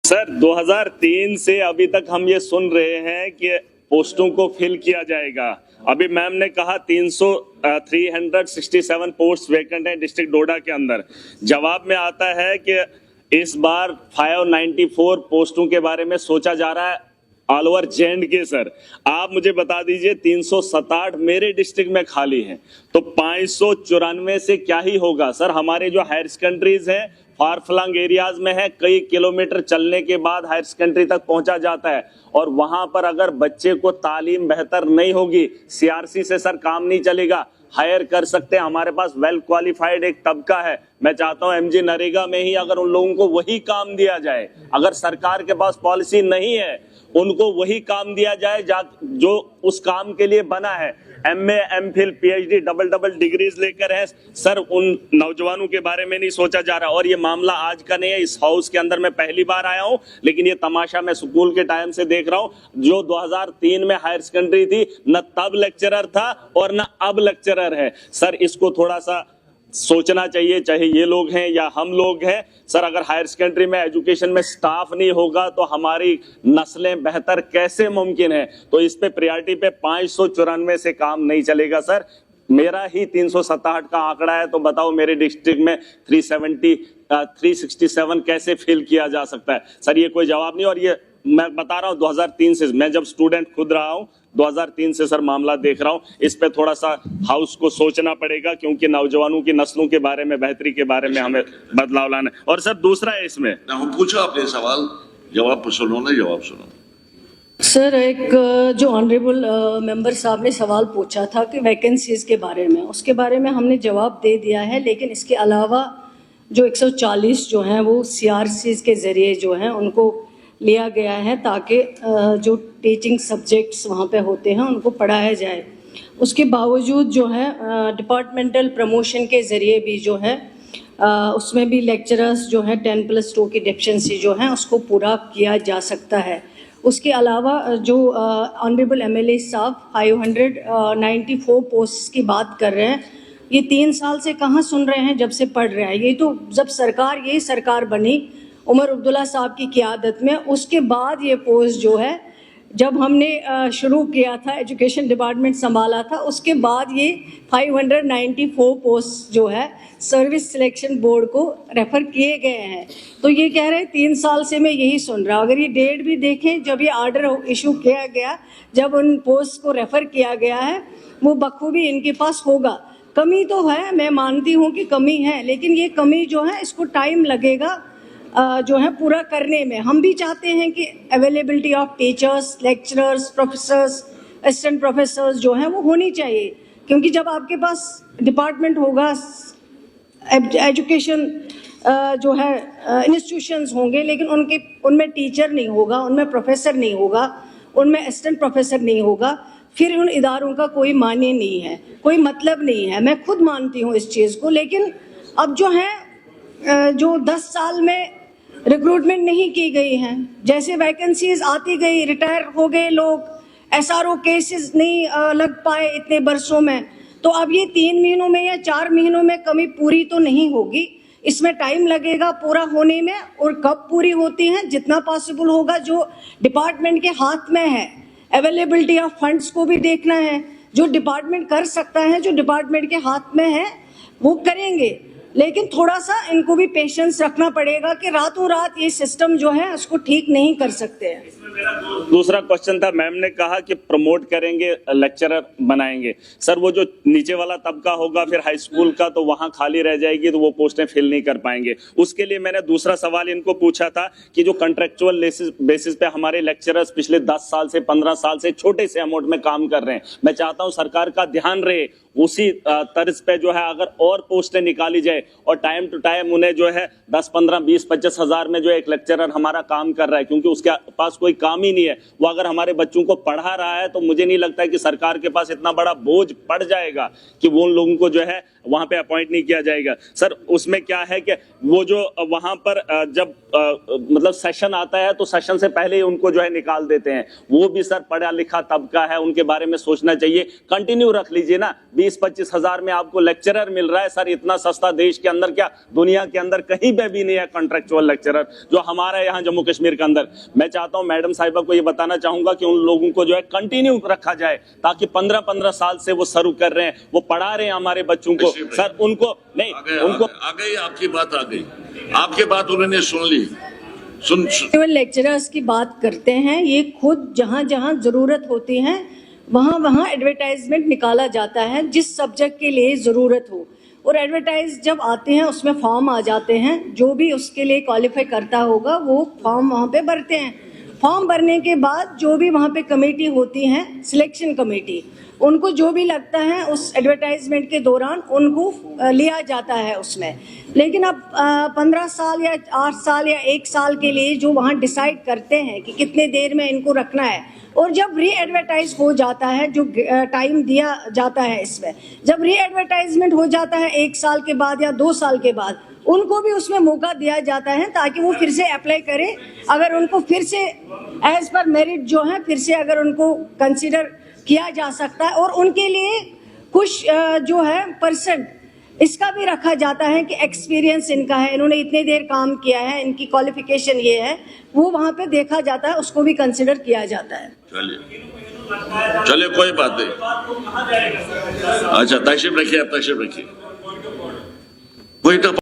Sir 2003 से अभी तक हम ये सुन रहे हैं कि पोस्टों को फिल किया जाएगा। अभी मैम ने कहा 367 पोस्ट वैकेंट है डिस्ट्रिक्ट डोडा के अंदर। जवाब में आता है कि इस बार 594 पोस्टों के बारे में सोचा जा रहा है ऑल ओवर J&K। सर आप मुझे बता दीजिए 367 मेरे डिस्ट्रिक्ट में खाली हैं, तो 594 से क्या ही होगा। सर हमारे जो हायर सेकेंडरीज हैं फार फ्लंग एरियाज में है, कई किलोमीटर चलने के बाद हायर सेकेंडरी तक पहुंचा जाता है, और वहां पर अगर बच्चे को तालीम बेहतर नहीं होगी, CRC से सर काम नहीं चलेगा। हायर कर सकते हैं, हमारे पास वेल क्वालिफाइड एक तबका है। मैं चाहता हूं MG नरेगा में ही अगर उन लोगों को वही काम दिया जाए, अगर सरकार के पास पॉलिसी नहीं है उनको वही काम दिया जाए जो उस काम के लिए बना है। MA MPhil PhD double degrees लेकर है सर, उन नौजवानों के बारे में नहीं सोचा जा रहा। और ये मामला आज का नहीं है, इस हाउस के अंदर मैं पहली बार आया हूं, लेकिन ये तमाशा मैं स्कूल के टाइम से देख रहा हूं। जो 2003 में हायर सेकेंडरी थी, न तब लेक्चरर था और न अब लेक्चरर है। सर इसको थोड़ा सा सोचना चाहिए, चाहे ये लोग हैं या हम लोग हैं। सर अगर हायर सेकेंडरी में एजुकेशन में स्टाफ नहीं होगा तो हमारी नस्लें बेहतर कैसे मुमकिन है। तो इस पे प्रायोरिटी पे 594 से काम नहीं चलेगा। सर मेरा ही 367 का आंकड़ा है, तो बताओ मेरे डिस्ट्रिक्ट में 367 कैसे फिल किया जा सकता है। सर ये कोई जवाब नहीं। और ये मैं बता रहा हूँ 2003 से, मैं जब स्टूडेंट खुद रहा हूँ 2003 से सर मामला देख रहा हूँ। इस पे थोड़ा सा हाउस को सोचना पड़ेगा, क्योंकि नौजवानों की नस्लों के बारे में, बेहतरी के बारे में हमें बदलाव लाना है। और सर दूसरा है इसमें, हम पूछो अपने सवाल, जवाब सुनो ना, जवाब सुनो। सर एक जो ऑनरेबल मेंबर साहब ने सवाल पूछा था कि वैकेंसीज के बारे में, उसके बारे में हमने जवाब दे दिया है, लेकिन इसके अलावा जो 140 जो हैं वो CRCs के ज़रिए जो हैं उनको लिया गया है, ताकि जो टीचिंग सब्जेक्ट्स वहाँ पे होते हैं उनको पढ़ाया जाए। उसके बावजूद जो है डिपार्टमेंटल प्रमोशन के ज़रिए भी जो है उसमें भी लेक्चरर्स जो है 10+2 की डेफिशिएंसी जो है उसको पूरा किया जा सकता है। उसके अलावा जो ऑनरेबल MLA साहब 594 पोस्ट की बात कर रहे हैं, ये 3 साल से कहाँ सुन रहे हैं, जब से पढ़ रहे हैं। ये तो जब यही सरकार बनी उमर अब्दुल्ला साहब की क़ियादत में, उसके बाद ये पोस्ट जो है, जब हमने शुरू किया था एजुकेशन डिपार्टमेंट संभाला था, उसके बाद ये 594 पोस्ट जो है सर्विस सिलेक्शन बोर्ड को रेफ़र किए गए हैं। तो ये कह रहे हैं 3 साल से मैं यही सुन रहा हूँ। अगर ये डेट भी देखें जब ये ऑर्डर इशू किया गया, जब उन पोस्ट को रेफ़र किया गया है, वो बखूबी इनके पास होगा। कमी तो है, मैं मानती हूँ कि कमी है, लेकिन ये कमी जो है इसको टाइम लगेगा जो है पूरा करने में। हम भी चाहते हैं कि availability of teachers, lecturers, professors, assistant professors जो हैं वो होनी चाहिए, क्योंकि जब आपके पास डिपार्टमेंट होगा, एजुकेशन जो है इंस्टीट्यूशंस होंगे, लेकिन उनमें टीचर नहीं होगा, उनमें प्रोफेसर नहीं होगा, उनमें असिस्टेंट प्रोफेसर नहीं होगा, फिर उन इदारों का कोई मायने नहीं है, कोई मतलब नहीं है। मैं खुद मानती हूँ इस चीज़ को, लेकिन अब जो है जो 10 साल में रिक्रूटमेंट नहीं की गई हैं, जैसे वैकेंसीज आती गई, रिटायर हो गए लोग, SRO केसेस नहीं लग पाए इतने बरसों में, तो अब ये 3 महीनों में या 4 महीनों में कमी पूरी तो नहीं होगी, इसमें टाइम लगेगा पूरा होने में। और कब पूरी होती हैं, जितना पॉसिबल होगा, जो डिपार्टमेंट के हाथ में है। अवेलेबिलिटी ऑफ फंड्स को भी देखना है, जो डिपार्टमेंट कर सकता है, जो डिपार्टमेंट के हाथ में है वो करेंगे, लेकिन थोड़ा सा इनको भी पेशेंस रखना पड़ेगा कि रातों रात ये सिस्टम जो है उसको ठीक नहीं कर सकते हैं। दूसरा क्वेश्चन था, मैम ने कहा कि प्रमोट करेंगे, लेक्चरर बनाएंगे। सर वो जो नीचे वाला तबका होगा फिर हाई स्कूल का, तो वहां खाली रह जाएगी, तो वो पोस्टें फिल नहीं कर पाएंगे। उसके लिए मैंने दूसरा सवाल इनको पूछा था कि जो कॉन्ट्रेक्चुअल बेसिस पे हमारे लेक्चरर्स पिछले 10 साल से 15 साल से छोटे से अमाउंट में काम कर रहे हैं, मैं चाहता हूं सरकार का ध्यान रहे, उसी तर्ज पे जो है अगर और पोस्टें निकाली जाए और टाइम टू टाइम उन्हें जो है 10, 15, 20, 25 हज़ार में जो एक लेक्चरर हमारा काम कर रहा है, क्योंकि उसके पास कोई काम ही नहीं है, वो अगर हमारे बच्चों को पढ़ा रहा है, तो मुझे नहीं लगता है कि सरकार के पास इतना बड़ा बोझ पड़ जाएगा कि वो उन लोगों को जो है वहां पे अपॉइंट नहीं किया जाएगा। सर उसमें क्या है कि वो जो वहां पर जब मतलब सेशन आता है तो सेशन से पहले ही उनको जो है निकाल देते हैं। वो भी सर पढ़ा लिखा तबका है, उनके बारे में सोचना चाहिए। कंटिन्यू रख लीजिए ना, 20 20-25 हजार में आपको लेक्चरर मिल रहा है सर। इतना सस्ता देश के अंदर क्या दुनिया के अंदर कहीं पे भी नहीं है कॉन्ट्रेक्चुअल लेक्चरर जो हमारा यहाँ जम्मू कश्मीर के अंदर। मैं चाहता हूँ मैडम साहिबा को ये बताना चाहूंगा कि उन लोगों को जो है कंटिन्यू रखा जाए, ताकि 15-15 साल से वो सर्व कर रहे हैं, वो पढ़ा रहे हैं हमारे बच्चों को सर। उनको नहीं, उनको आ गई आपकी बात, आ गई आपकी बात उन्होंने सुन ली। सुन लेक्चरर्स की बात करते हैं, ये खुद जहां जहां जरूरत होती है वहां वहां एडवर्टाइजमेंट निकाला जाता है जिस सब्जेक्ट के लिए जरूरत हो, और एडवर्टाइज जब आते हैं उसमें फॉर्म आ जाते हैं। जो भी उसके लिए क्वालिफाई करता होगा वो फॉर्म वहां पे भरते हैं। फॉर्म भरने के बाद जो भी वहां पे कमेटी होती है, सिलेक्शन कमेटी, उनको जो भी लगता है उस एडवर्टाइजमेंट के दौरान उनको लिया जाता है उसमें। लेकिन अब 15 साल या 8 साल या 1 साल के लिए जो वहाँ डिसाइड करते हैं कि कितने देर में इनको रखना है, और जब री एडवर्टाइज हो जाता है, जो टाइम दिया जाता है इसमें, जब री एडवर्टाइजमेंट हो जाता है 1 साल के बाद या 2 साल के बाद, उनको भी उसमें मौका दिया जाता है ताकि वो फिर से अप्लाई करें। अगर उनको फिर से एज पर मेरिट जो है फिर से अगर उनको कंसिडर किया जा सकता है, और उनके लिए कुछ जो है परसेंट इसका भी रखा जाता है कि एक्सपीरियंस इनका है, इन्होंने इतने देर काम किया है, इनकी क्वालिफिकेशन ये है, वो वहाँ पे देखा जाता है, उसको भी कंसिडर किया जाता है। चलिए कोई बात नहीं। अच्छा तशरीफ रखिए, आप तशरीफ रखिए। कोई तो